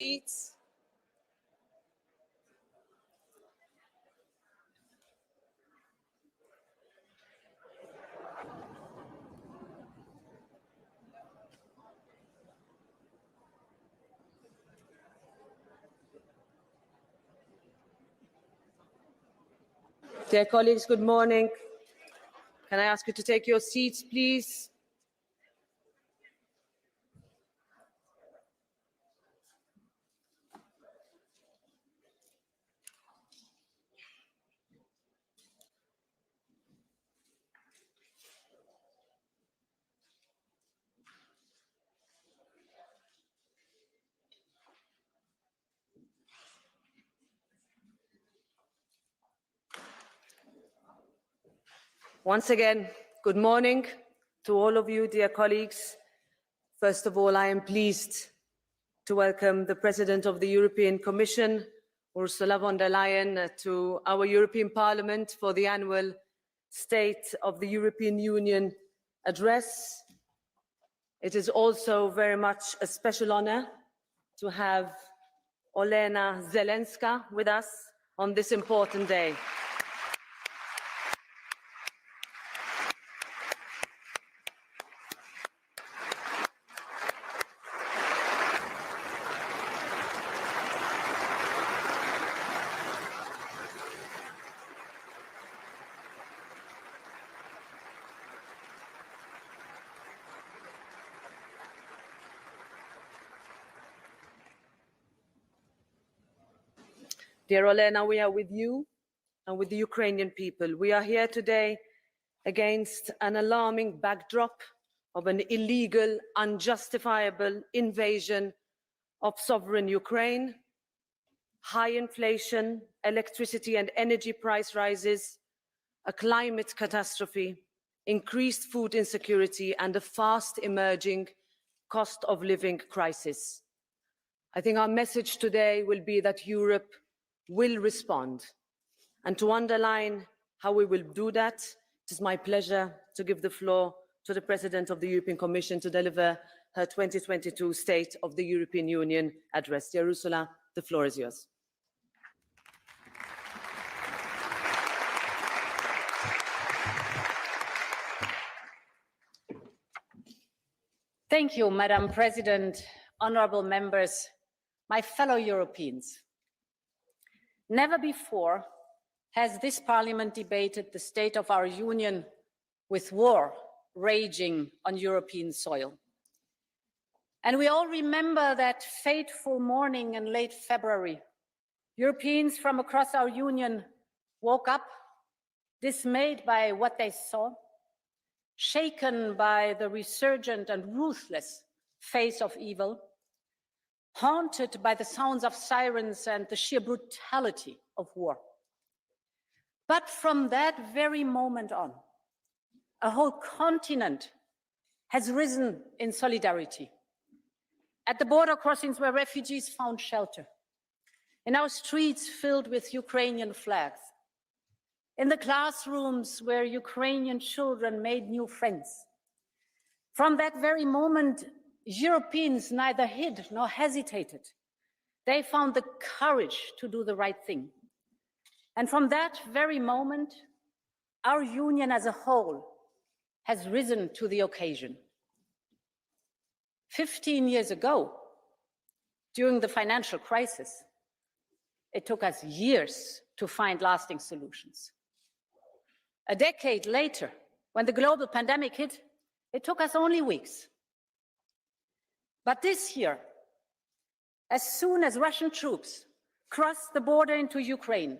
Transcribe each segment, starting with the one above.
seats. Dear colleagues, good morning. Can I ask you to take your seats, please? Once again, good morning to all of you, dear colleagues. First of all, I am pleased to welcome the President of the European Commission, Ursula von der Leyen, to our European Parliament for the annual State of the European Union address. It is also very much a special honor to have Olena Zelenska with us on this important day. Dear Olena, we are with you and with the Ukrainian people. We are here today against an alarming backdrop of an illegal, unjustifiable invasion of sovereign Ukraine, high inflation, electricity and energy price rises, a climate catastrophe, increased food insecurity, and a fast emerging cost of living crisis. I think our message today will be that Europe will respond. And to underline how we will do that, it is my pleasure to give the floor to the President of the European Commission to deliver her 2022 State of the European Union address. Dear Ursula, the floor is yours. Thank you, Madam President, honourable members, my fellow Europeans. Never before has this Parliament debated the state of our Union with war raging on European soil. And we all remember that fateful morning in late February. Europeans from across our Union woke up dismayed by what they saw, shaken by the resurgent and ruthless face of evil, haunted by the sounds of sirens and the sheer brutality of war. But from that very moment on, a whole continent has risen in solidarity. At the border crossings where refugees found shelter, in our streets filled with Ukrainian flags, in the classrooms where Ukrainian children made new friends. From that very moment, Europeans neither hid nor hesitated. They found the courage to do the right thing. And from that very moment, our Union as a whole has risen to the occasion. 15 years ago, during the financial crisis, it took us years to find lasting solutions. A decade later, when the global pandemic hit, it took us only weeks. But this year, as soon as Russian troops crossed the border into Ukraine,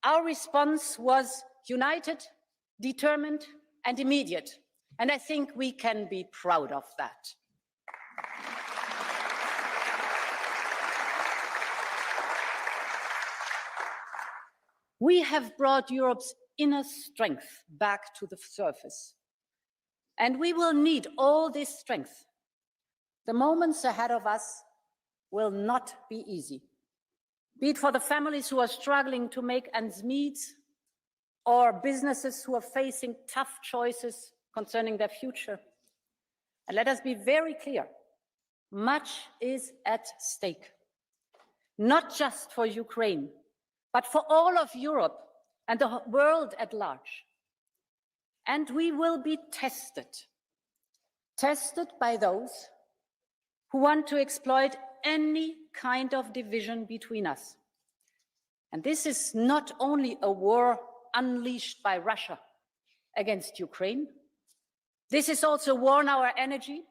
our response was united, determined, and immediate. And I think we can be proud of that. We have brought Europe's inner strength back to the surface. And we will need all this strength. The moments ahead of us will not be easy, be it for the families who are struggling to make ends meet, or businesses who are facing tough choices concerning their future. And let us be very clear, much is at stake. not just for Ukraine, but for all of Europe and the world at large. And we will be tested by those who want to exploit any kind of division between us. And this is not only a war unleashed by Russia against Ukraine. This is also a war on our energy.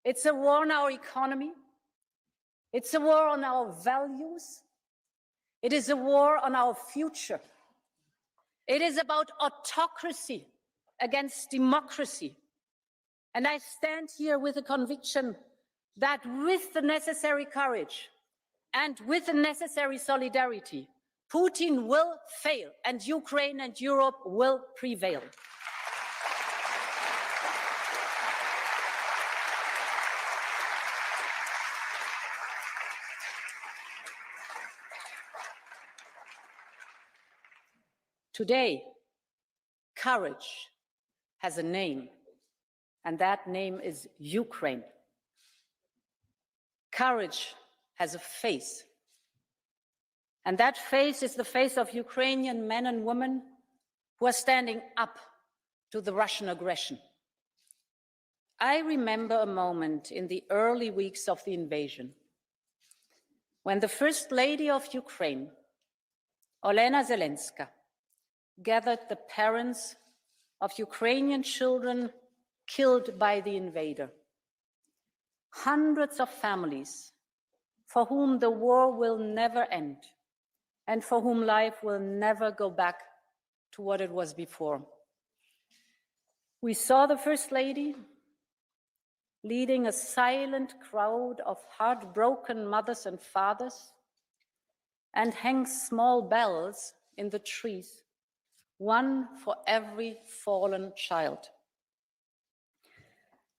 It's a war on our economy. It's a war on our values. It is a war on our future. It is about autocracy against democracy. And I stand here with the conviction that with the necessary courage and with the necessary solidarity, Putin will fail and Ukraine and Europe will prevail. Today, courage has a name, and that name is Ukraine. Courage has a face, and that face is the face of Ukrainian men and women who are standing up to the Russian aggression. I remember a moment in the early weeks of the invasion when the First Lady of Ukraine, Olena Zelenska, gathered the parents of Ukrainian children killed by the invader. Hundreds of families for whom the war will never end and for whom life will never go back to what it was before. We saw the First Lady leading a silent crowd of heartbroken mothers and fathers and hang small bells in the trees, one for every fallen child.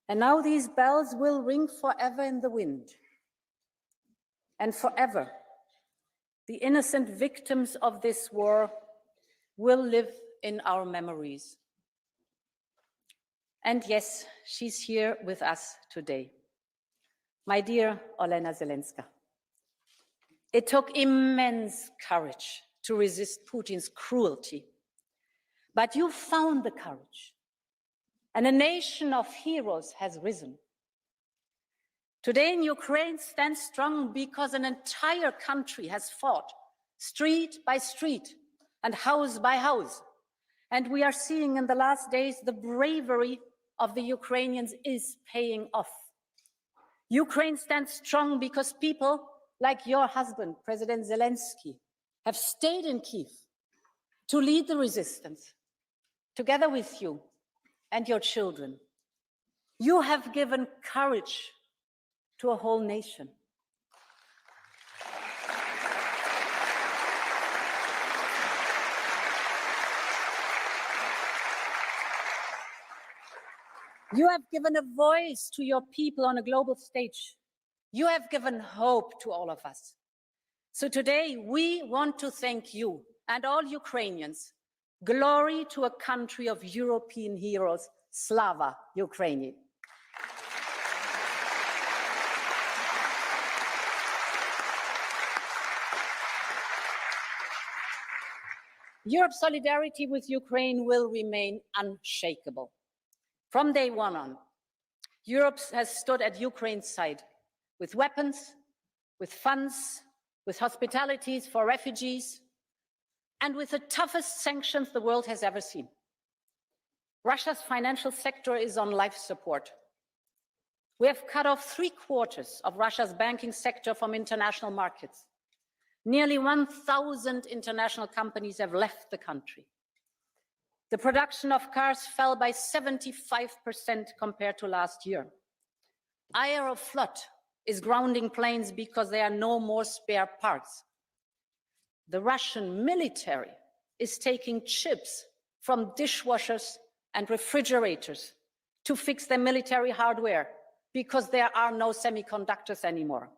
And now these bells will ring forever in the wind. And forever, the innocent victims of this war will live in our memories. And yes, she's here with us today. My dear Olena Zelenska, it took immense courage to resist Putin's cruelty. But you found the courage, and a nation of heroes has risen. Today in Ukraine stands strong because an entire country has fought, street by street and house by house. And we are seeing in the last days the bravery of the Ukrainians is paying off. Ukraine stands strong because people like your husband, President Zelensky, have stayed in Kyiv to lead the resistance, together with you and your children. You have given courage to a whole nation. You have given a voice to your people on a global stage. You have given hope to all of us. So today we want to thank you and all Ukrainians. Glory to a country of European heroes. Slava Ukraini. Europe's solidarity with Ukraine will remain unshakable. From day one on, Europe has stood at Ukraine's side with weapons, with funds, with hospitalities for refugees, and with the toughest sanctions the world has ever seen. Russia's financial sector is on life support. We have cut off 3/4 of Russia's banking sector from international markets. Nearly 1,000 international companies have left the country. The production of cars fell by 75% compared to last year. Aeroflot is grounding planes because there are no more spare parts. The Russian military is taking chips from dishwashers and refrigerators to fix their military hardware because there are no semiconductors anymore.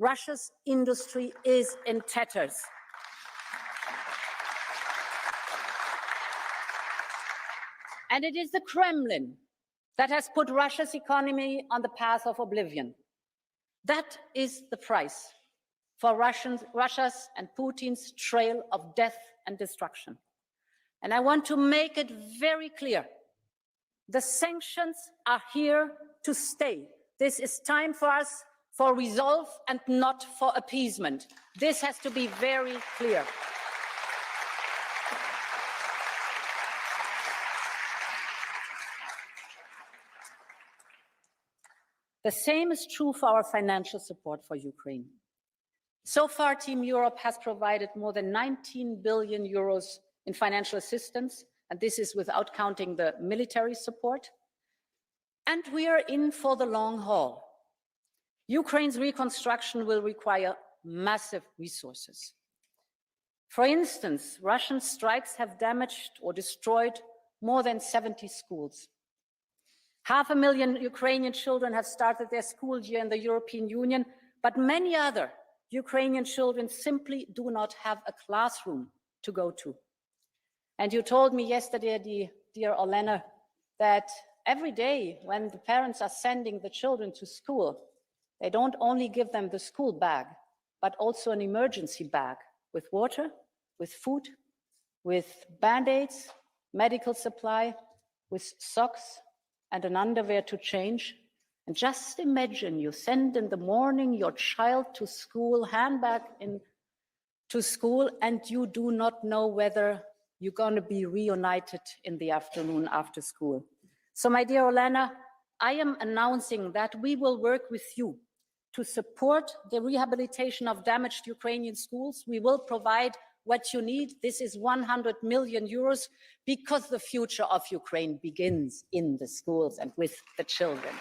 Russia's industry is in tatters. And it is the Kremlin that has put Russia's economy on the path of oblivion. That is the price for Russia's and Putin's trail of death and destruction. And I want to make it very clear. The sanctions are here to stay. This is time for us for resolve and not for appeasement. This has to be very clear. The same is true for our financial support for Ukraine. So far, Team Europe has provided more than 19 billion euros in financial assistance, and this is without counting the military support. And we are in for the long haul. Ukraine's reconstruction will require massive resources. For instance, Russian strikes have damaged or destroyed more than 70 schools. 500,000 Ukrainian children have started their school year in the European Union, but many other Ukrainian children simply do not have a classroom to go to. And you told me yesterday, dear Olena, that every day when the parents are sending the children to school, they don't only give them the school bag, but also an emergency bag with water, with food, with Band-Aids, medical supply, with socks and an underwear to change. And just imagine you send in the morning your child to school, handbag to school, and you do not know whether you're going to be reunited in the afternoon after school. So, my dear Olena, I am announcing that we will work with you to support the rehabilitation of damaged Ukrainian schools. We will provide what you need. This is 100 million euros because the future of Ukraine begins in the schools and with the children.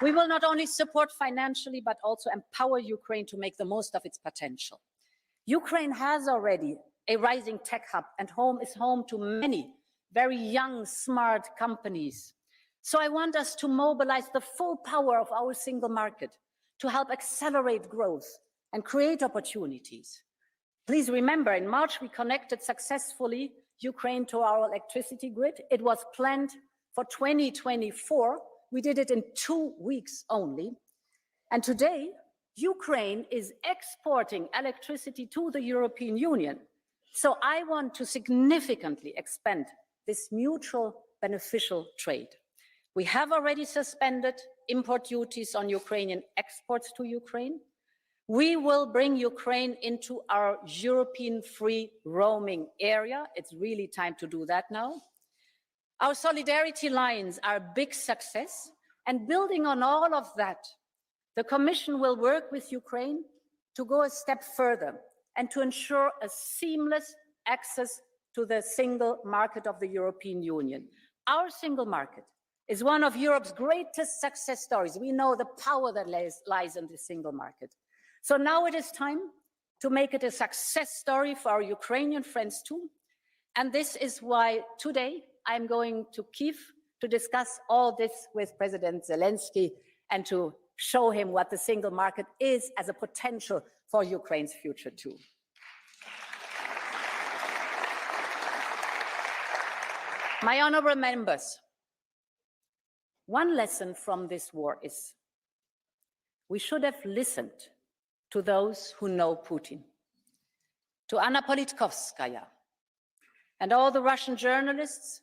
We will not only support financially, but also empower Ukraine to make the most of its potential. Ukraine has already a rising tech hub and is home to many very young, smart companies. So I want us to mobilize the full power of our single market to help accelerate growth and create opportunities. Please remember, in March, we connected successfully Ukraine to our electricity grid. It was planned for 2024. We did it in 2 weeks only. And today, Ukraine is exporting electricity to the European Union. So I want to significantly expand this mutual beneficial trade. We have already suspended import duties on Ukrainian exports to Ukraine. We will bring Ukraine into our European free roaming area. It's really time to do that now. Our solidarity lines are a big success, and building on all of that, the Commission will work with Ukraine to go a step further and to ensure a seamless access to the single market of the European Union. Our single market is one of Europe's greatest success stories. We know the power that lies in the single market. So now it is time to make it a success story for our Ukrainian friends too. And this is why today I'm going to Kyiv to discuss all this with President Zelensky and to show him what the single market is as a potential for Ukraine's future too. My honorable members, one lesson from this war is we should have listened to those who know Putin, to Anna Politkovskaya and all the Russian journalists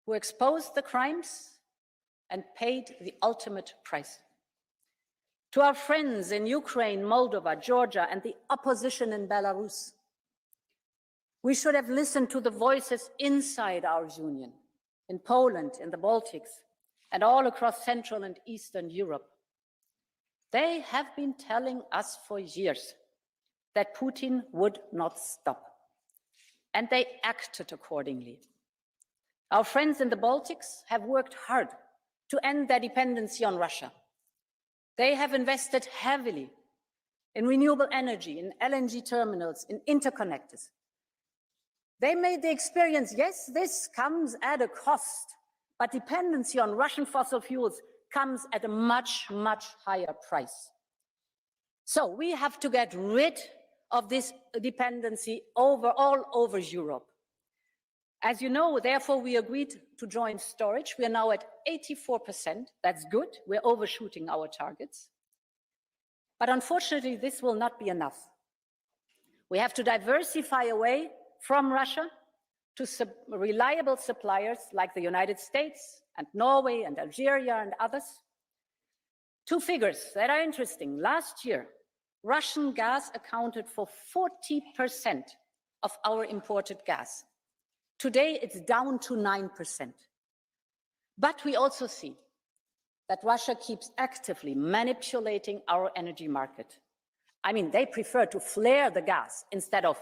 who exposed the crimes and paid the ultimate price. To our friends in Ukraine, Moldova, Georgia, and the opposition in Belarus. We should have listened to the voices inside our union, in Poland, in the Baltics, and all across Central and Eastern Europe. They have been telling us for years that Putin would not stop, and they acted accordingly. Our friends in the Baltics have worked hard to end their dependency on Russia. They have invested heavily in renewable energy, in LNG terminals, in interconnectors. They made the experience, yes, this comes at a cost, but dependency on Russian fossil fuels comes at a much, much higher price. So we have to get rid of this dependency all over Europe. As you know, therefore, we agreed to join storage. We are now at 84%. That's good. We're overshooting our targets. But unfortunately, this will not be enough. We have to diversify away from Russia to reliable suppliers like the United States and Norway and Algeria and others. Two figures that are interesting. Last year, Russian gas accounted for 40% of our imported gas. Today, it's down to 9%. But we also see that Russia keeps actively manipulating our energy market. I mean, they prefer to flare the gas instead of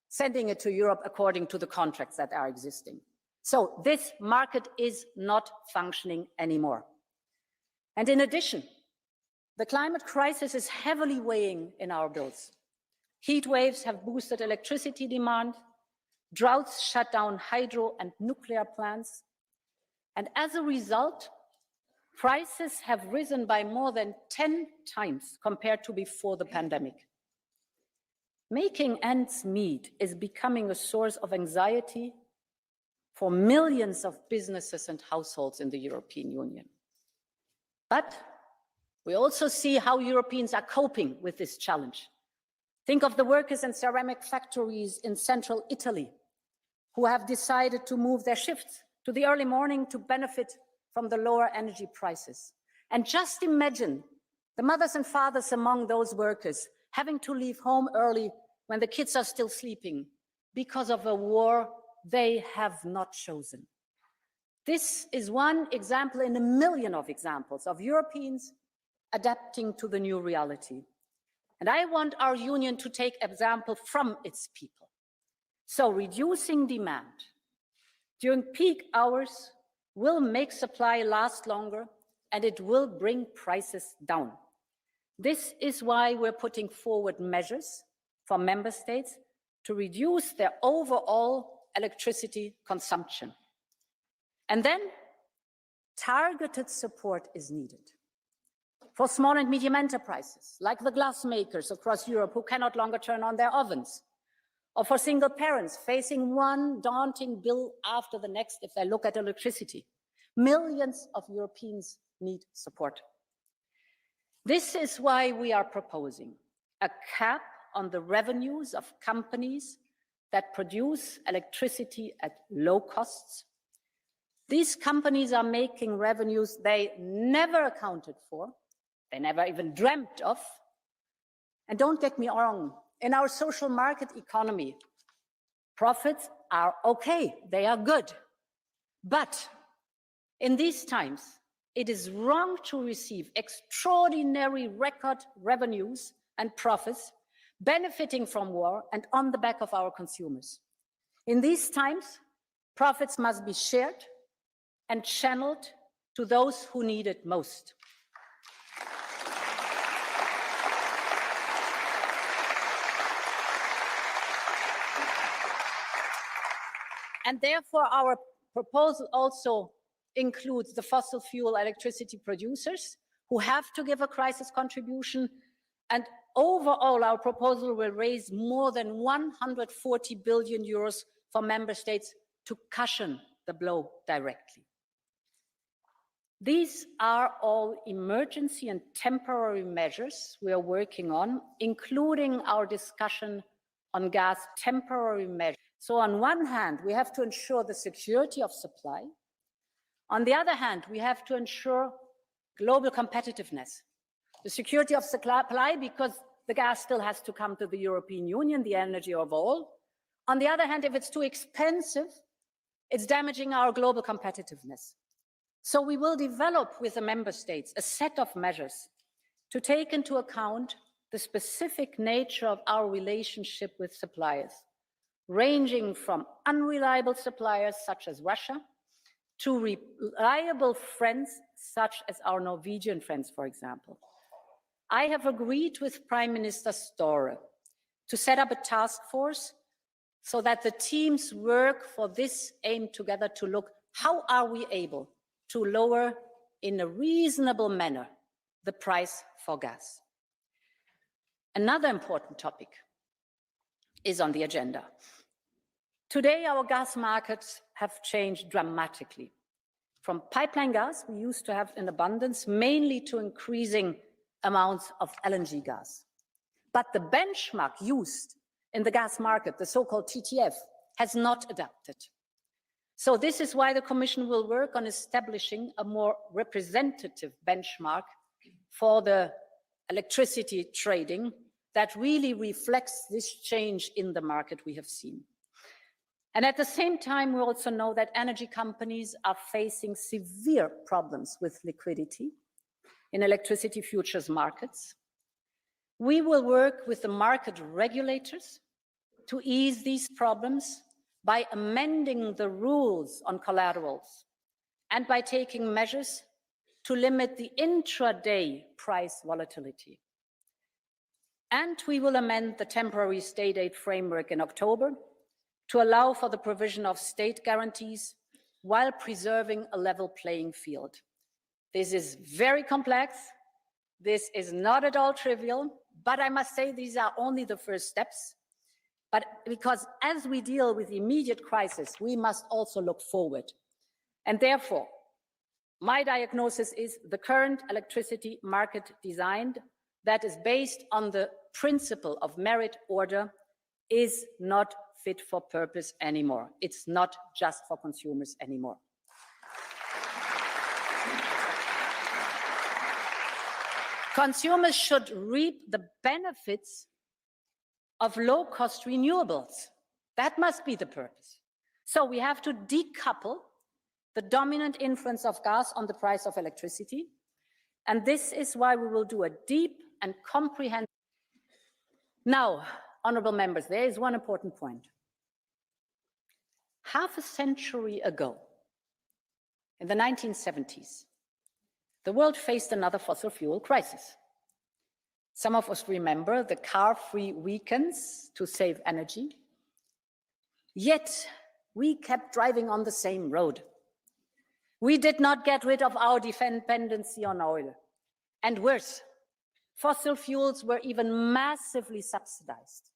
sending it to Europe according to the contracts that are existing. So this market is not functioning anymore. And in addition, the climate crisis is heavily weighing in our bills. Heat waves have boosted electricity demand, droughts shut down hydro and nuclear plants, and as a result, prices have risen by more than 10 times compared to before the pandemic. Making ends meet is becoming a source of anxiety for millions of businesses and households in the European Union. But we also see how Europeans are coping with this challenge. Think of the workers in ceramic factories in central Italy who have decided to move their shifts to the early morning to benefit from the lower energy prices. And just imagine the mothers and fathers among those workers having to leave home early when the kids are still sleeping because of a war they have not chosen. This is one example in a million of examples of Europeans adapting to the new reality. And I want our union to take example from its people. So reducing demand during peak hours will make supply last longer, and it will bring prices down. This is why we're putting forward measures for member states to reduce their overall electricity consumption. And then targeted support is needed for small and medium enterprises, like the glass makers across Europe who cannot longer turn on their ovens, or for single parents facing one daunting bill after the next if they look at electricity. Millions of Europeans need support. This is why we are proposing a cap on the revenues of companies that produce electricity at low costs. These companies are making revenues they never accounted for, they never even dreamt of. And don't get me wrong, in our social market economy, profits are okay, they are good. But in these times, it is wrong to receive extraordinary record revenues and profits benefiting from war and on the back of our consumers. In these times, profits must be shared and channeled to those who need it most. And therefore, our proposal also includes the fossil fuel electricity producers who have to give a crisis contribution. And overall, our proposal will raise more than 140 billion euros for member states to cushion the blow directly. These are all emergency and temporary measures we are working on, including our discussion on gas temporary measures. So on one hand, we have to ensure the security of supply. On the other hand, we have to ensure global competitiveness, the security of supply, because the gas still has to come to the European Union, the energy of all. On the other hand, if it's too expensive, it's damaging our global competitiveness. So we will develop with the member states a set of measures to take into account the specific nature of our relationship with suppliers, ranging from unreliable suppliers such as Russia to reliable friends such as our Norwegian friends, for example. I have agreed with Prime Minister Støre to set up a task force so that the teams work for this aim together to look how are we able to lower in a reasonable manner the price for gas. Another important topic is on the agenda. Today, our gas markets have changed dramatically. From pipeline gas we used to have in abundance, mainly to increasing amounts of LNG gas. But the benchmark used in the gas market, the so-called TTF, has not adapted. So this is why the Commission will work on establishing a more representative benchmark for the electricity trading that really reflects this change in the market we have seen. And at the same time, we also know that energy companies are facing severe problems with liquidity in electricity futures markets. We will work with the market regulators to ease these problems by amending the rules on collaterals and by taking measures to limit the intraday price volatility. And we will amend the temporary state aid framework in October to allow for the provision of state guarantees while preserving a level playing field. This is very complex. This is not at all trivial, but I must say these are only the first steps. But because as we deal with the immediate crisis, we must also look forward. And therefore, my diagnosis is the current electricity market design that is based on the principle of merit order is not fit for purpose anymore. It's not just for consumers anymore. Consumers should reap the benefits of low-cost renewables. That must be the purpose. So we have to decouple the dominant influence of gas on the price of electricity. And this is why we will do a deep and comprehensive. Now, honorable members, there is one important point. Half a century ago, in the 1970s, the world faced another fossil fuel crisis. Some of us remember the car-free weekends to save energy. Yet, we kept driving on the same road. We did not get rid of our dependency on oil. And worse, fossil fuels were even massively subsidized.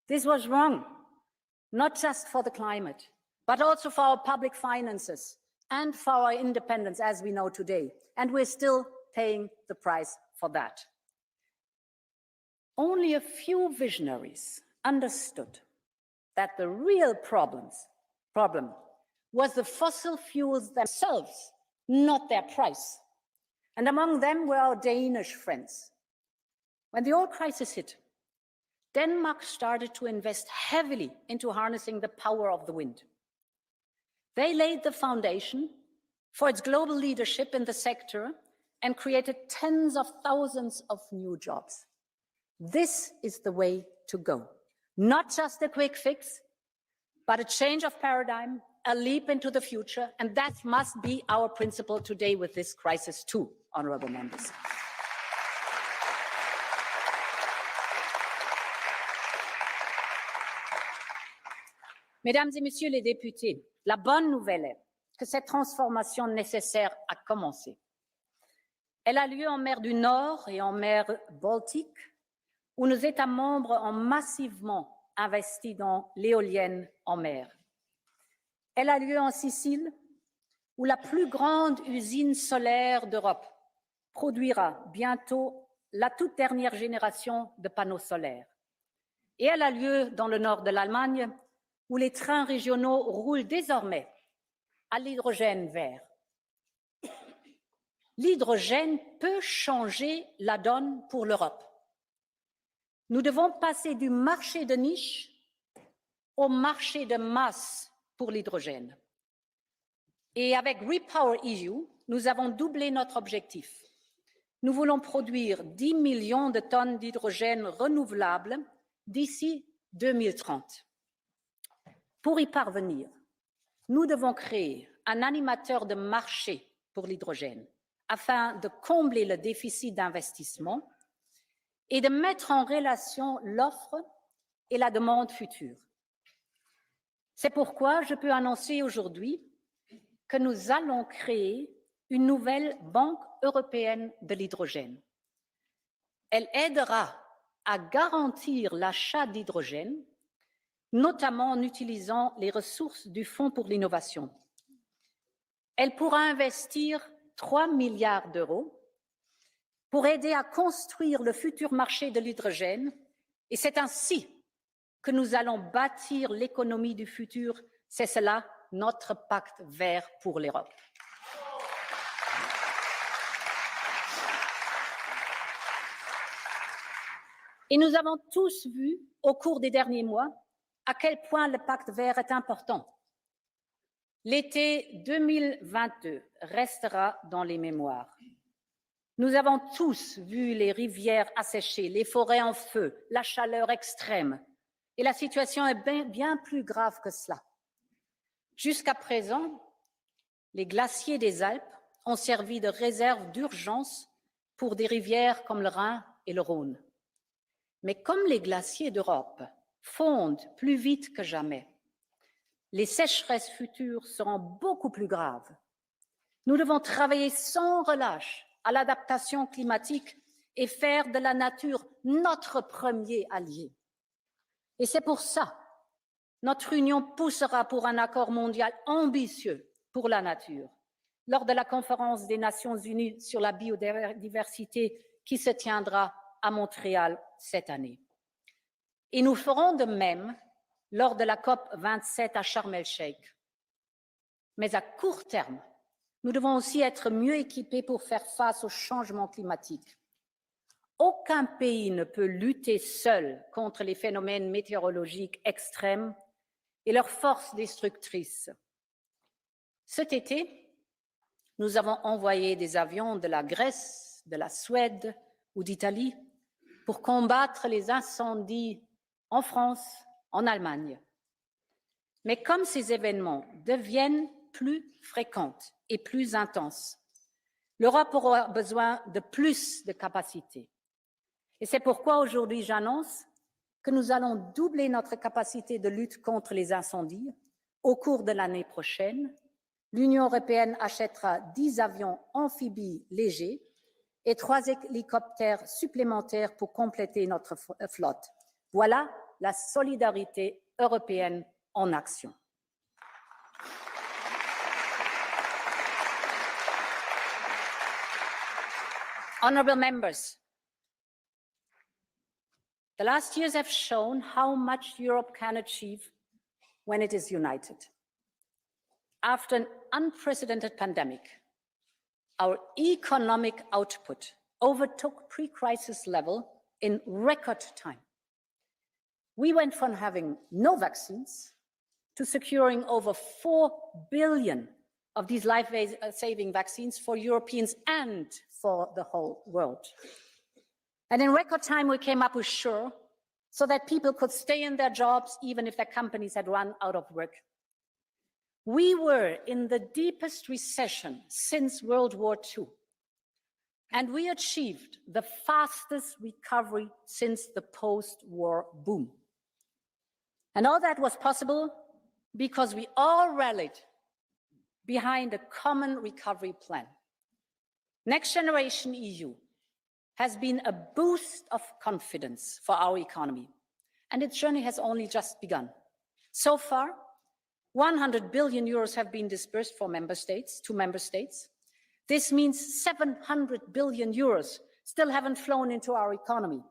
This was wrong, not just for the climate, but also for our public finances and for our independence as we know today. And we're still paying the price for that. Only a few visionaries understood that the real problem was the fossil fuels themselves, not their price. And among them were our Danish friends. When the oil crisis hit, Denmark started to invest heavily into harnessing the power of the wind. They laid the foundation for its global leadership in the sector and created tens of thousands of new jobs. This is the way to go. Not just a quick fix, but a change of paradigm, a leap into the future, and that must be our principle today with this crisis too, honorable members. Mesdames et messieurs les députés, la bonne nouvelle est que cette transformation nécessaire a commencé. Elle a lieu en mer du Nord et en mer Baltique, où nos États membres ont massivement investi dans l'éolienne en mer. Elle a lieu en Sicile, où la plus grande usine solaire d'Europe produira bientôt la toute dernière génération de panneaux solaires. Et elle a lieu dans le nord de l'Allemagne, où les trains régionaux roulent désormais à l'hydrogène vert. L'hydrogène peut changer la donne pour l'Europe. Nous devons passer du marché de niche au marché de masse pour l'hydrogène. Et avec Repower EU, nous avons doublé notre objectif. Nous voulons produire 10 millions de tonnes d'hydrogène renouvelable d'ici 2030. Pour y parvenir, nous devons créer un animateur de marché pour l'hydrogène afin de combler le déficit d'investissement et de mettre en relation l'offre et la demande future. C'est pourquoi je peux annoncer aujourd'hui que nous allons créer une nouvelle Banque européenne de l'hydrogène. Elle aidera à garantir l'achat d'hydrogène. notamment en utilisant les ressources du Fonds pour l'innovation. Elle pourra investir 3 milliards d'euros pour aider à construire le futur marché de l'hydrogène, et c'est ainsi que nous allons bâtir l'économie du futur. C'est cela notre pacte vert pour l'Europe. Et nous avons tous vu au cours des derniers mois à quel point le pacte vert est important. L'été 2022 restera dans les mémoires. Nous avons tous vu les rivières asséchées, les forêts en feu, la chaleur extrême. Et la situation est bien plus grave que cela. Jusqu'à présent, les glaciers des Alpes ont servi de réserve d'urgence pour des rivières comme le Rhin et le Rhône. Mais comme les glaciers d'Europe fondent plus vite que jamais, les sécheresses futures seront beaucoup plus graves. Nous devons travailler sans relâche à l'adaptation climatique et faire de la nature notre premier allié. Et c'est pour ça que notre Union poussera pour un accord mondial ambitieux pour la nature lors de la conférence des Nations Unies sur la biodiversité qui se tiendra à Montréal cette année. Et nous ferons de même lors de la COP 27 à Sharm el-Sheikh. Mais à court terme, nous devons aussi être mieux équipés pour faire face au changement climatique. Aucun pays ne peut lutter seul contre les phénomènes météorologiques extrêmes et leurs forces destructrices. Cet été, nous avons envoyé des avions de la Grèce, de la Suède ou d'Italie pour combattre les incendies en France, en Allemagne. Mais comme ces événements deviennent plus fréquents et plus intenses, l'Europe aura besoin de plus de capacités. Et c'est pourquoi aujourd'hui j'annonce que nous allons doubler notre capacité de lutte contre les incendies au cours de l'année prochaine. L'Union européenne achètera 10 avions amphibies légers et 3 hélicoptères supplémentaires pour compléter notre flotte. Voilà la solidarité européenne en action. Honourable members, the last years have shown how much Europe can achieve when it is united. After an unprecedented pandemic, our economic output overtook pre-crisis level in record time. We went from having no vaccines to securing over 4 billion of these life-saving vaccines for Europeans and for the whole world. And in record time, we came up with SURE so that people could stay in their jobs even if their companies had run out of work. We were in the deepest recession since World War II, and we achieved the fastest recovery since the post-war boom. And all that was possible because we all rallied behind a common recovery plan. Next Generation EU has been a boost of confidence for our economy, and its journey has only just begun. So far, 100 billion euros have been disbursed to member states. This means 700 billion euros still haven't flown into our economy.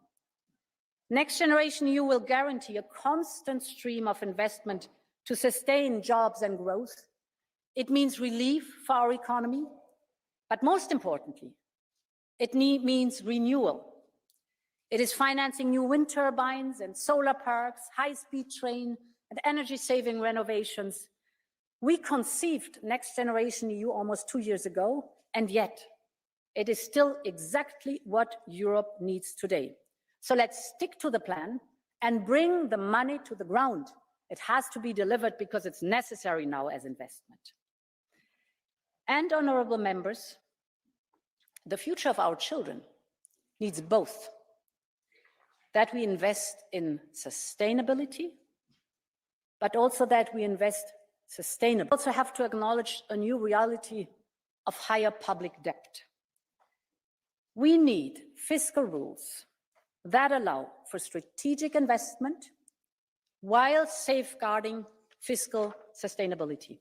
Next Generation EU will guarantee a constant stream of investment to sustain jobs and growth. It means relief for our economy, but most importantly, it means renewal. It is financing new wind turbines and solar parks, high-speed train and energy-saving renovations. We conceived Next Generation EU almost 2 years ago, and yet it is still exactly what Europe needs today. So let's stick to the plan and bring the money to the ground. It has to be delivered because it's necessary now as investment. And honourable members, the future of our children needs both. That we invest in sustainability, but also that we invest sustainably. We also have to acknowledge a new reality of higher public debt. We need fiscal rules that allow for strategic investment while safeguarding fiscal sustainability.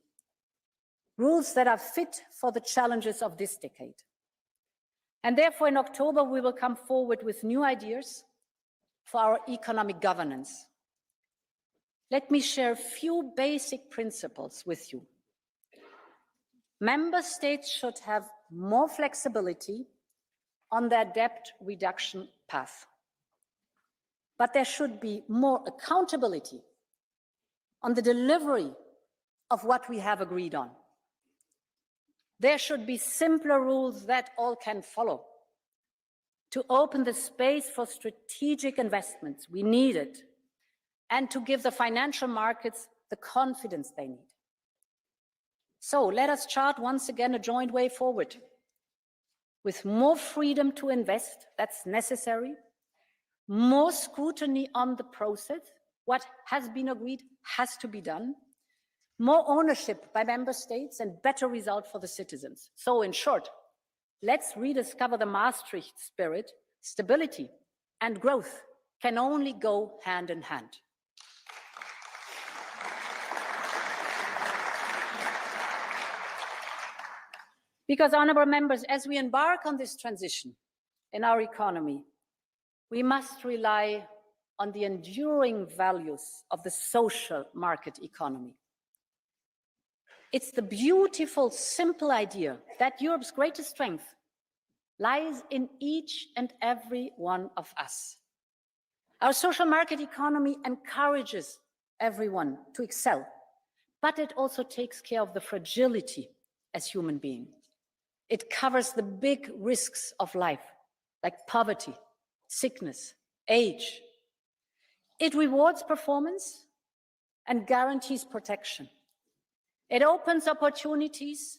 Rules that are fit for the challenges of this decade. And therefore, in October, we will come forward with new ideas for our economic governance. Let me share a few basic principles with you. Member states should have more flexibility on their debt reduction path. But there should be more accountability on the delivery of what we have agreed on. There should be simpler rules that all can follow to open the space for strategic investments we needed and to give the financial markets the confidence they need. So let us chart once again a joint way forward with more freedom to invest, that's necessary, more scrutiny on the process, what has been agreed has to be done, more ownership by member states and better result for the citizens. So in short, let's rediscover the Maastricht spirit. Stability and growth can only go hand in hand. Because, honorable members, as we embark on this transition in our economy, we must rely on the enduring values of the social market economy. It's the beautiful, simple idea that Europe's greatest strength lies in each and every one of us. Our social market economy encourages everyone to excel, but it also takes care of the fragility as human beings. It covers the big risks of life, like poverty, sickness, age. It rewards performance and guarantees protection. It opens opportunities,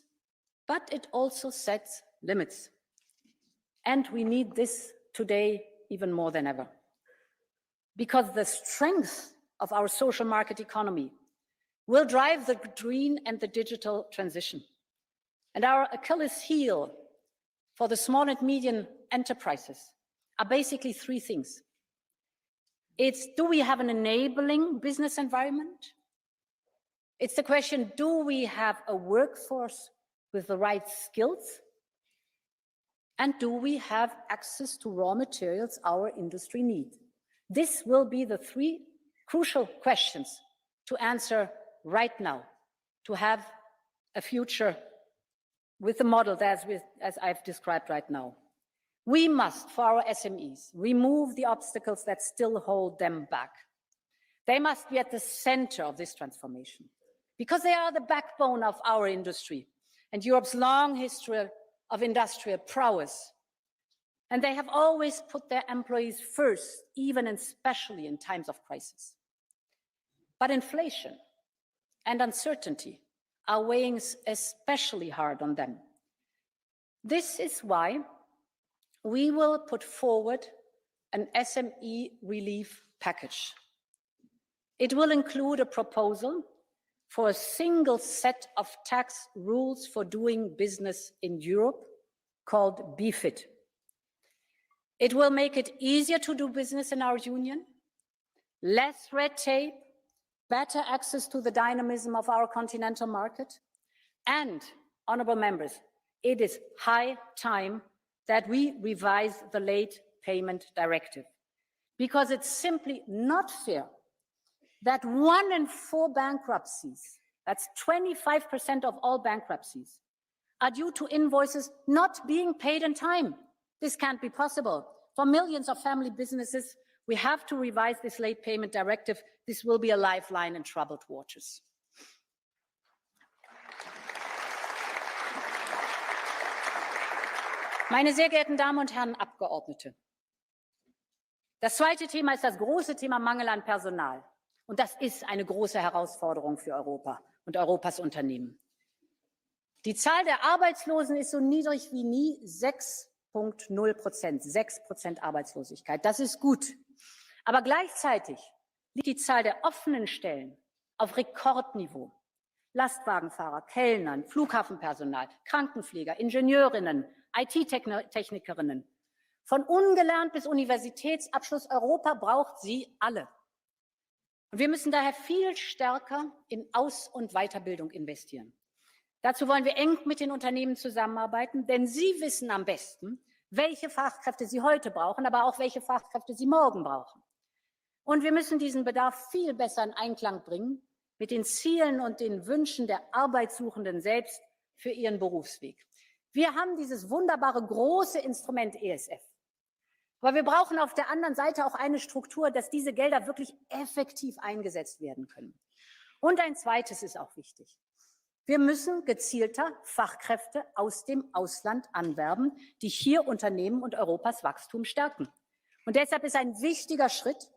but it also sets limits. And we need this today even more than ever. Because the strength of our social market economy will drive the green and the digital transition. And our Achilles heel for the small and medium enterprises are basically three things. It's, do we have an enabling business environment? It's the question, do we have a workforce with the right skills? And do we have access to raw materials our industry needs? This will be the three crucial questions to answer right now, to have a future with the model as I've described right now. We must, for our SMEs, remove the obstacles that still hold them back. They must be at the center of this transformation because they are the backbone of our industry and Europe's long history of industrial prowess. And they have always put their employees first, even and especially in times of crisis. But inflation and uncertainty are weighing especially hard on them. This is why we will put forward an SME relief package. It will include a proposal for a single set of tax rules for doing business in Europe called BFIT. It will make it easier to do business in our union, less red tape, better access to the dynamism of our continental market. And, honorable members, it is high time that we revise the Late Payment Directive, because it's simply not fair that 1 in 4 bankruptcies, that's 25% of all bankruptcies, are due to invoices not being paid in time. This can't be possible. For millions of family businesses, we have to revise this Late Payment Directive. This will be a lifeline in troubled waters. Meine sehr geehrten Damen und Herren Abgeordnete, das zweite Thema ist das große Thema Mangel an Personal. Und das ist eine große Herausforderung für Europa und Europas Unternehmen. Die Zahl der Arbeitslosen ist so niedrig wie nie, 6,0%, 6% Arbeitslosigkeit. Das ist gut. Aber gleichzeitig liegt die Zahl der offenen Stellen auf Rekordniveau. Lastwagenfahrer, Kellnern, Flughafenpersonal, Krankenpfleger, Ingenieurinnen, IT-Technikerinnen. Von ungelernt bis Universitätsabschluss, Europa braucht sie alle. Und wir müssen daher viel stärker in Aus- und Weiterbildung investieren. Dazu wollen wir eng mit den Unternehmen zusammenarbeiten, denn sie wissen am besten, welche Fachkräfte sie heute brauchen, aber auch welche Fachkräfte sie morgen brauchen. Und wir müssen diesen Bedarf viel besser in Einklang bringen mit den Zielen und den Wünschen der Arbeitssuchenden selbst für ihren Berufsweg. Wir haben dieses wunderbare große Instrument ESF. Aber wir brauchen auf der anderen Seite auch eine Struktur, dass diese Gelder wirklich effektiv eingesetzt werden können. Und ein zweites ist auch wichtig. Wir müssen gezielter Fachkräfte aus dem Ausland anwerben, die hier Unternehmen und Europas Wachstum stärken. Und deshalb ist ein wichtiger Schritt,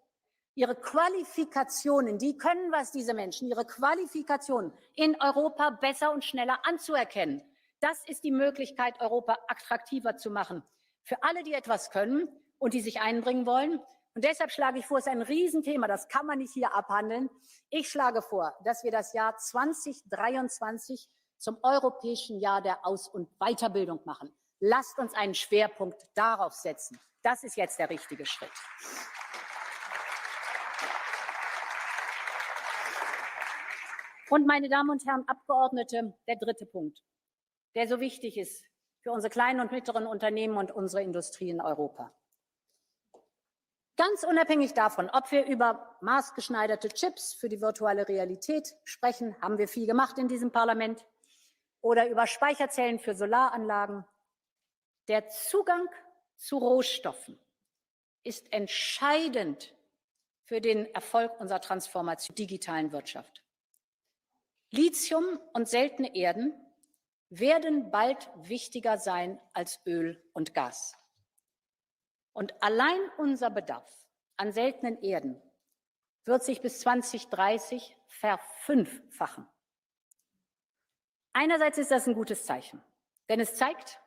ihre Qualifikationen, die können was, diese Menschen, ihre Qualifikationen in Europa besser und schneller anzuerkennen. Das ist die Möglichkeit, Europa attraktiver zu machen für alle, die etwas können und die sich einbringen wollen. Und deshalb schlage ich vor, es ist ein Riesenthema, das kann man nicht hier abhandeln. Ich schlage vor, dass wir das Jahr 2023 zum Europäischen Jahr der Aus- und Weiterbildung machen. Lasst uns einen Schwerpunkt darauf setzen. Das ist jetzt der richtige Schritt. Und meine Damen und Herren Abgeordnete, der dritte Punkt, der so wichtig ist für unsere kleinen und mittleren Unternehmen und unsere Industrie in Europa. Ganz unabhängig davon, ob wir über maßgeschneiderte Chips für die virtuelle Realität sprechen, haben wir viel gemacht in diesem Parlament, oder über Speicherzellen für Solaranlagen, der Zugang zu Rohstoffen ist entscheidend für den Erfolg unserer Transformation der digitalen Wirtschaft. Lithium und seltene Erden werden bald wichtiger sein als Öl und Gas. Und allein unser Bedarf an seltenen Erden wird sich bis 2030 verfünffachen. Einerseits ist das ein gutes Zeichen, denn es zeigt,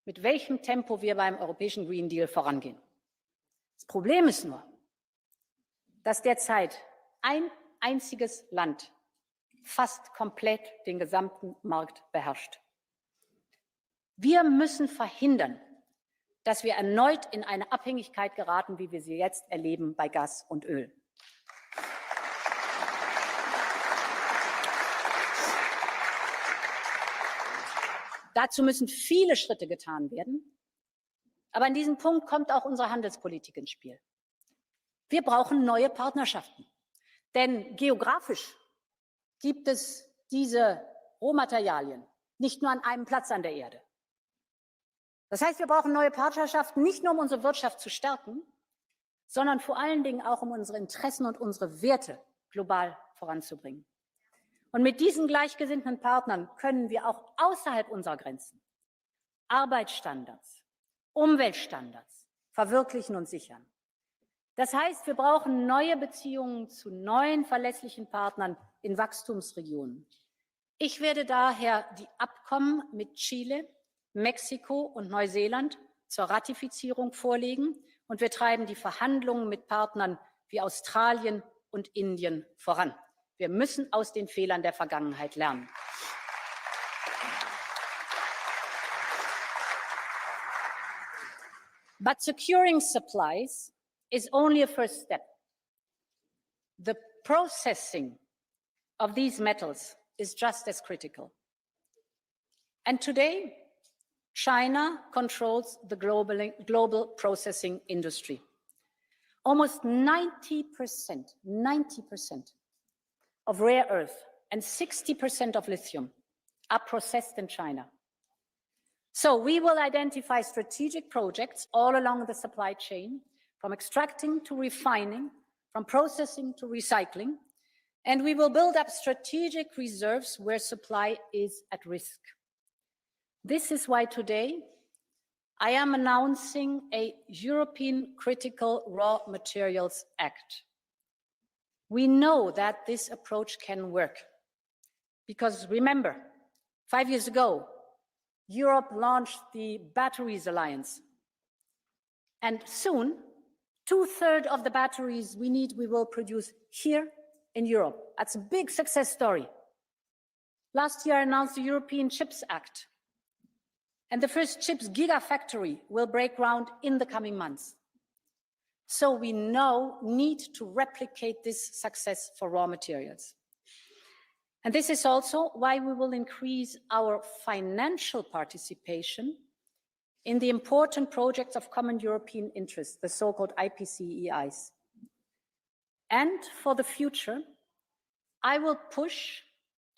mit welchem Tempo wir beim europäischen Green Deal vorangehen. Das Problem ist nur, dass derzeit ein einziges Land fast komplett den gesamten Markt beherrscht. Wir müssen verhindern, dass wir erneut in eine Abhängigkeit geraten, wie wir sie jetzt erleben bei Gas und Öl. Dazu müssen viele Schritte getan werden. Aber an diesem Punkt kommt auch unsere Handelspolitik ins Spiel. Wir brauchen neue Partnerschaften. Denn geografisch gibt es diese Rohmaterialien nicht nur an einem Platz an der Erde. Das heißt, wir brauchen neue Partnerschaften, nicht nur um unsere Wirtschaft zu stärken, sondern vor allen Dingen auch um unsere Interessen und unsere Werte global voranzubringen. Und mit diesen gleichgesinnten Partnern können wir auch außerhalb unserer Grenzen Arbeitsstandards, Umweltstandards verwirklichen und sichern. Das heißt, wir brauchen neue Beziehungen zu neuen verlässlichen Partnern in Wachstumsregionen. Ich werde daher die Abkommen mit Chile, Mexiko und Neuseeland zur Ratifizierung vorlegen, und wir treiben die Verhandlungen mit Partnern wie Australien und Indien voran. Wir müssen aus den Fehlern der Vergangenheit lernen. But securing supplies is only a first step. The processing of these metals is just as critical. And today, China controls the global processing industry. Almost 90% of rare earth and 60% of lithium are processed in China. So we will identify strategic projects all along the supply chain, from extracting to refining, from processing to recycling, and we will build up strategic reserves where supply is at risk. This is why today I am announcing a European Critical Raw Materials Act. We know that this approach can work because, remember, 5 years ago, Europe launched the Batteries Alliance. And soon, 2/3 of the batteries we need, we will produce here in Europe. That's a big success story. Last year, I announced the European Chips Act. And the first chips gigafactory will break ground in the coming months. So we now need to replicate this success for raw materials. And this is also why we will increase our financial participation in the important projects of common European interest, the so-called IPCEIs. And for the future, I will push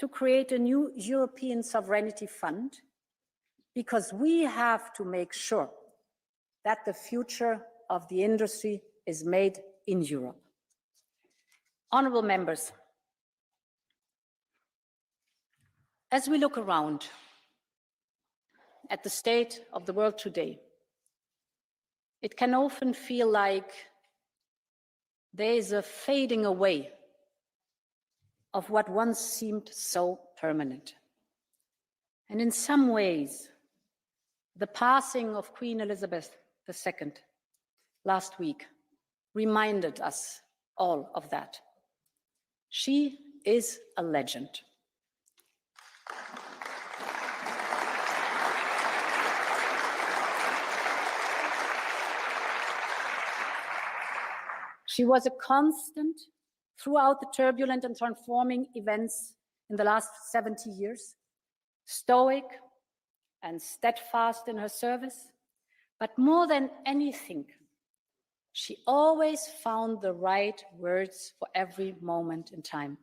to create a new European Sovereignty Fund, because we have to make sure that the future of the industry is made in Europe. Honorable members, as we look around at the state of the world today, it can often feel like there is a fading away of what once seemed so permanent. And in some ways, the passing of Queen Elizabeth II last week reminded us all of that. She is a legend. She was a constant throughout the turbulent and transforming events in the last 70 years, stoic and steadfast in her service, but more than anything, she always found the right words for every moment in time.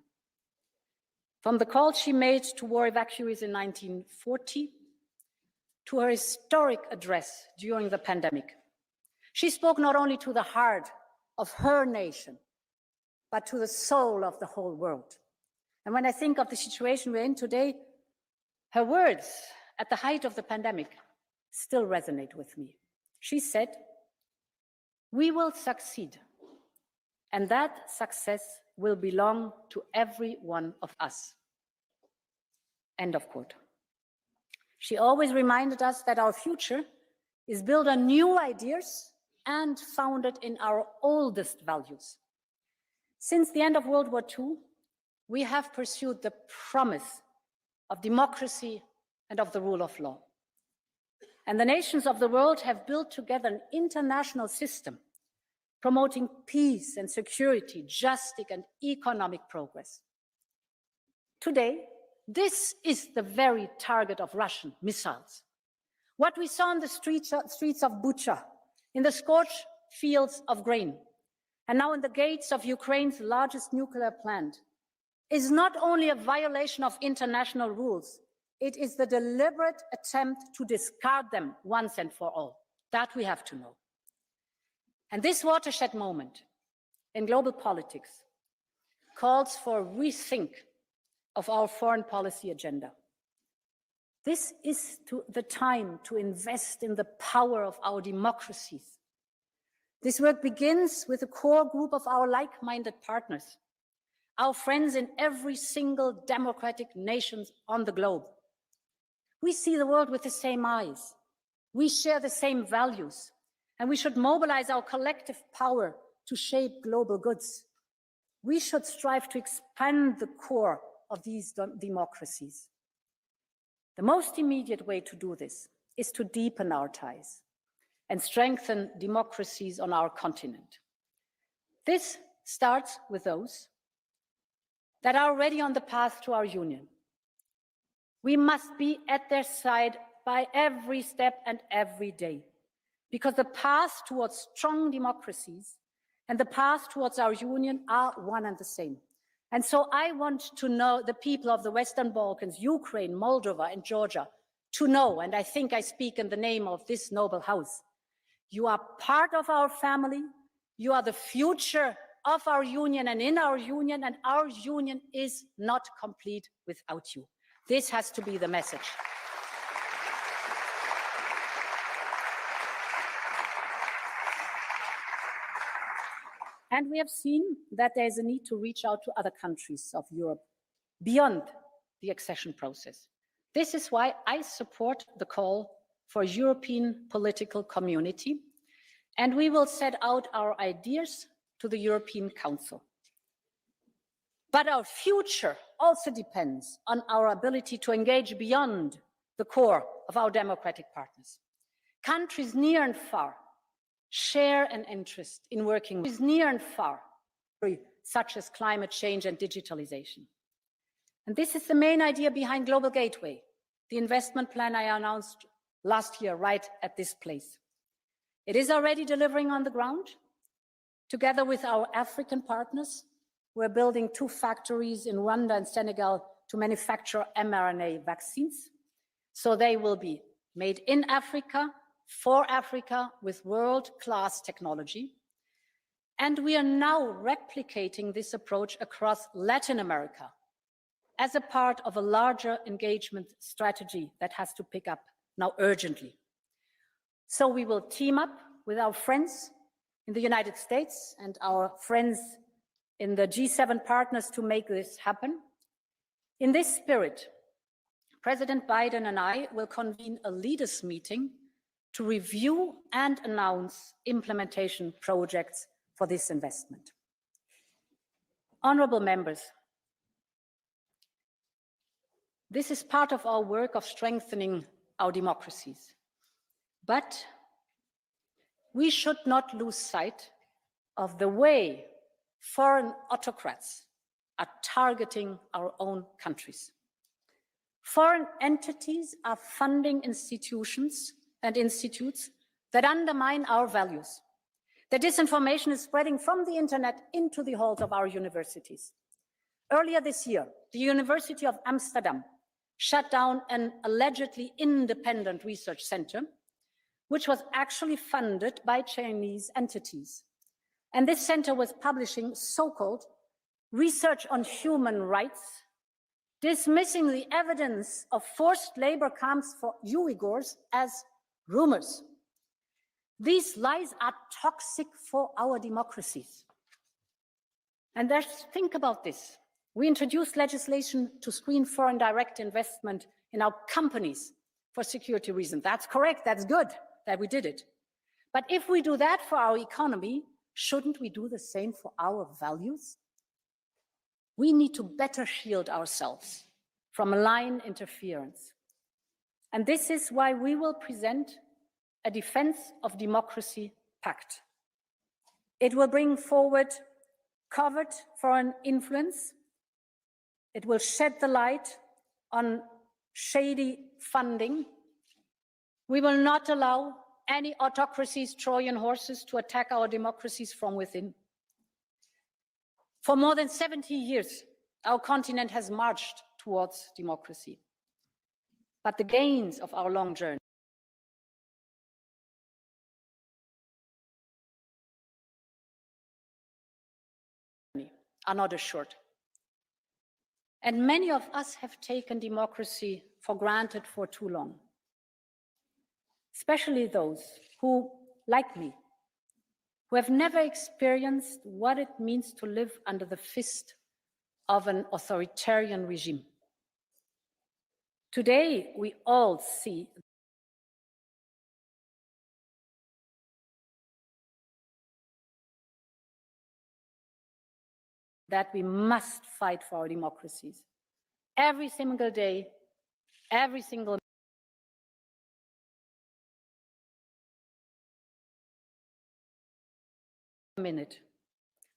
From the call she made to war evacuees in 1940 to her historic address during the pandemic, she spoke not only to the heart of her nation, but to the soul of the whole world. And when I think of the situation we're in today, her words at the height of the pandemic still resonate with me. She said, "We will succeed, and that success will belong to every one of us." End of quote. She always reminded us that our future is built on new ideas and founded in our oldest values. Since the end of World War II, we have pursued the promise of democracy and of the rule of law. And the nations of the world have built together an international system promoting peace and security, justice and economic progress. Today, this is the very target of Russian missiles. What we saw on the streets of Bucha, in the scorched fields of grain, and now in the gates of Ukraine's largest nuclear plant, is not only a violation of international rules, it is the deliberate attempt to discard them once and for all. That we have to know. And this watershed moment in global politics calls for a rethink of our foreign policy agenda. This is the time to invest in the power of our democracies. This work begins with a core group of our like-minded partners, our friends in every single democratic nation on the globe. We see the world with the same eyes. We share the same values, and we should mobilize our collective power to shape global goods. We should strive to expand the core of these democracies. The most immediate way to do this is to deepen our ties and strengthen democracies on our continent. This starts with those that are already on the path to our union. We must be at their side by every step and every day, because the path towards strong democracies and the path towards our union are one and the same. And so I want to know the people of the Western Balkans, Ukraine, Moldova, and Georgia, to know, and I think I speak in the name of this noble house, you are part of our family, you are the future of our union and in our union, and our union is not complete without you. This has to be the message. And we have seen that there is a need to reach out to other countries of Europe beyond the accession process. This is why I support the call for European political community, and we will set out our ideas to the European Council. But our future also depends on our ability to engage beyond the core of our democratic partners. Countries near and far share an interest in working with near and far, such as climate change and digitalization. And this is the main idea behind Global Gateway, the investment plan I announced last year right at this place. It is already delivering on the ground. Together with our African partners, we're building 2 factories in Rwanda and Senegal to manufacture mRNA vaccines. So they will be made in Africa, for Africa, with world-class technology. And we are now replicating this approach across Latin America as a part of a larger engagement strategy that has to pick up now urgently. So we will team up with our friends in the United States and our friends in the G7 partners to make this happen. In this spirit, President Biden and I will convene a leaders' meeting to review and announce implementation projects for this investment. Honorable members, this is part of our work of strengthening our democracies. But we should not lose sight of the way foreign autocrats are targeting our own countries. Foreign entities are funding institutions and institutes that undermine our values. The disinformation is spreading from the internet into the halls of our universities. Earlier this year, the University of Amsterdam shut down an allegedly independent research center, which was actually funded by Chinese entities. And this center was publishing so-called research on human rights, dismissing the evidence of forced labor camps for Uyghurs as rumors. These lies are toxic for our democracies. And think about this. We introduced legislation to screen foreign direct investment in our companies for security reasons. That's correct, that's good that we did it. But if we do that for our economy, shouldn't we do the same for our values? We need to better shield ourselves from malign interference. And this is why we will present a Defense of Democracy Pact. It will bring forward covert foreign influence. It will shed the light on shady funding. We will not allow any autocracy's Trojan horses to attack our democracies from within. For more than 70 years, our continent has marched towards democracy. But the gains of our long journey are not assured. And many of us have taken democracy for granted for too long. Especially those who, like me, who have never experienced what it means to live under the fist of an authoritarian regime. Today, we all see that we must fight for our democracies. Every single day, every single minute.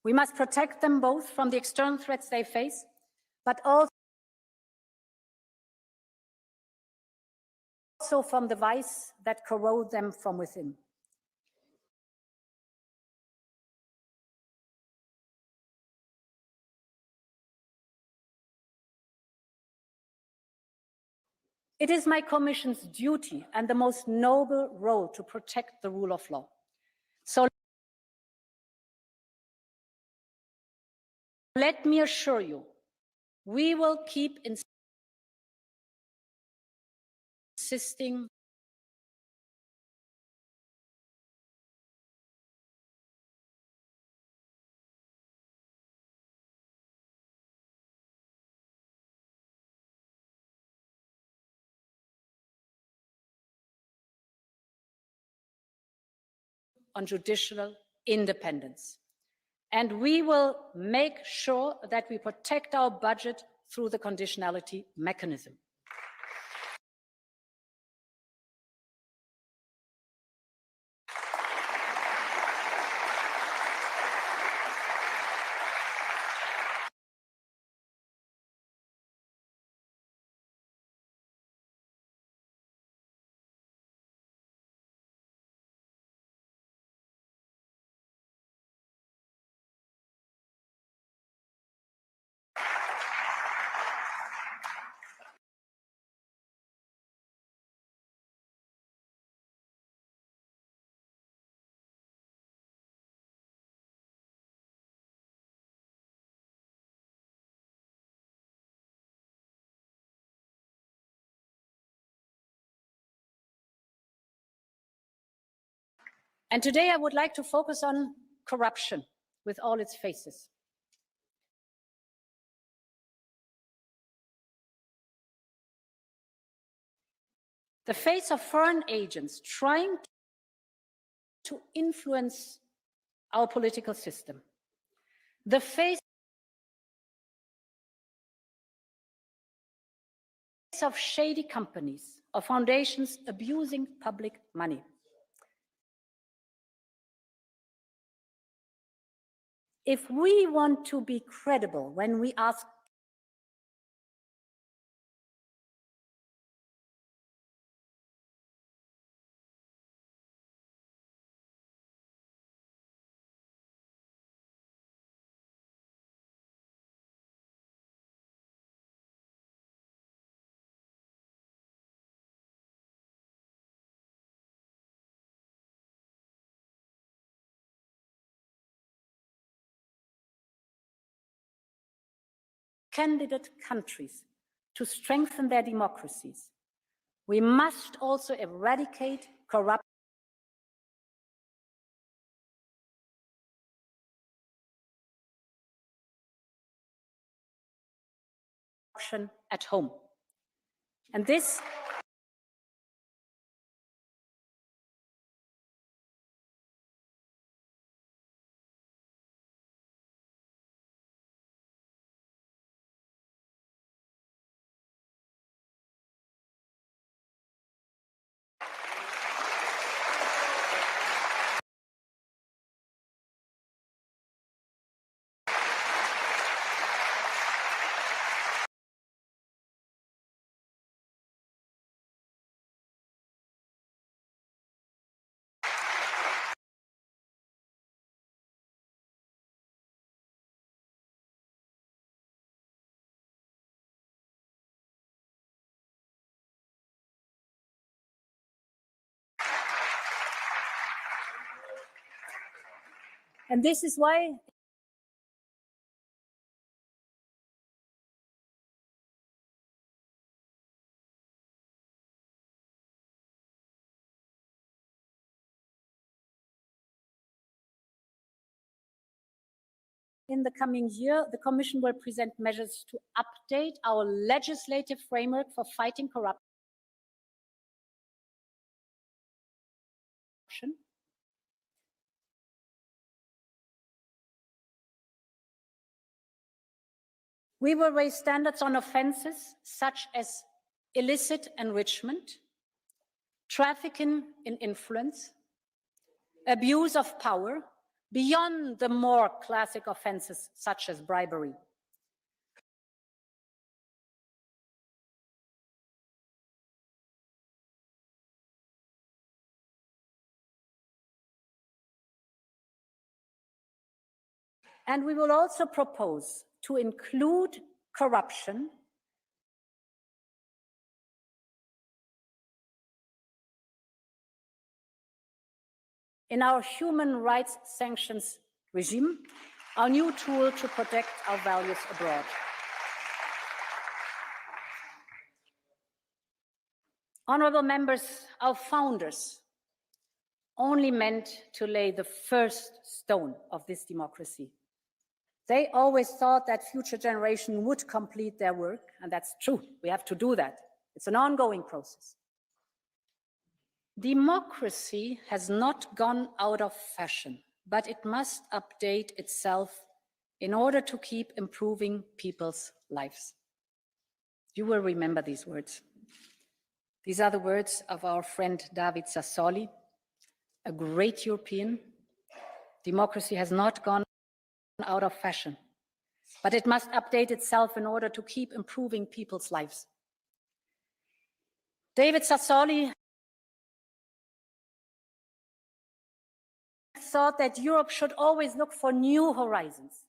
We must protect them both from the external threats they face, but also from the vice that corrode them from within. It is my Commission's duty and the most noble role to protect the rule of law. So let me assure you, we will keep insisting on judicial independence. And we will make sure that we protect our budget through the conditionality mechanism. And today I would like to focus on corruption with all its faces. The face of foreign agents trying to influence our political system. The face of shady companies or foundations abusing public money. If we want to be credible when we ask candidate countries to strengthen their democracies, we must also eradicate corruption at home. And this is why in the coming year, the Commission will present measures to update our legislative framework for fighting corruption. We will raise standards on offenses such as illicit enrichment, trafficking in influence, abuse of power, beyond the more classic offenses such as bribery. And we will also propose to include corruption in our human rights sanctions regime, our new tool to protect our values abroad. Honorable members, our founders only meant to lay the first stone of this democracy. They always thought that future generations would complete their work, and that's true. We have to do that. It's an ongoing process. Democracy has not gone out of fashion, but it must update itself in order to keep improving people's lives. You will remember these words. These are the words of our friend David Sassoli, a great European. Democracy has not gone out of fashion, but it must update itself in order to keep improving people's lives. David Sassoli thought that Europe should always look for new horizons.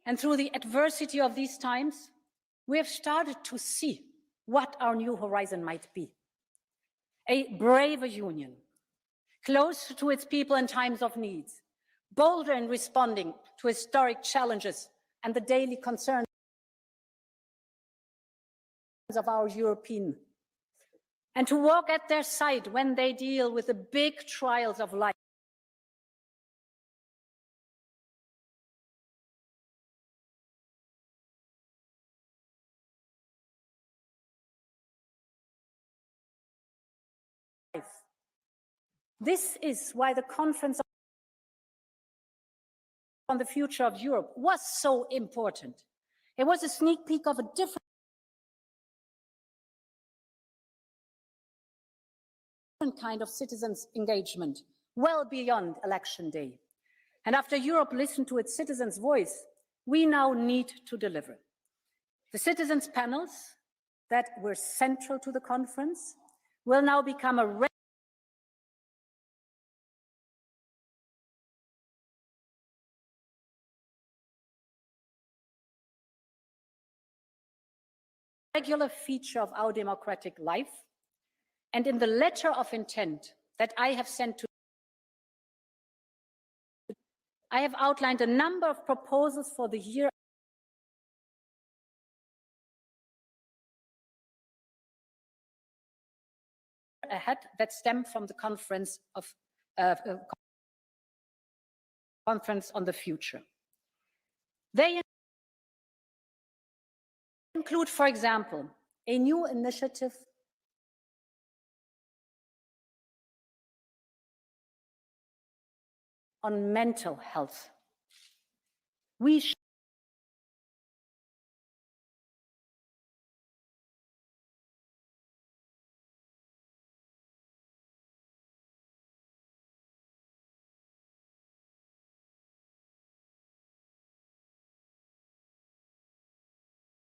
and through the adversity of these times, we have started to see what our new horizon might be. A braver union, closer to its people in times of need, bolder in responding to historic challenges and the daily concerns of our European, and to walk at their side when they deal with the big trials of life. This is why the conference on the future of Europe was so important. It was a sneak peek of a different kind of citizens' engagement, well beyond election day. And after Europe listened to its citizens' voice, we now need to deliver. The citizens' panels that were central to the conference will now become a regular feature of our democratic life. And in the letter of intent that I have sent to, I have outlined a number of proposals for the year ahead that stem from the conference on the future. They include, for example, a new initiative on mental health. We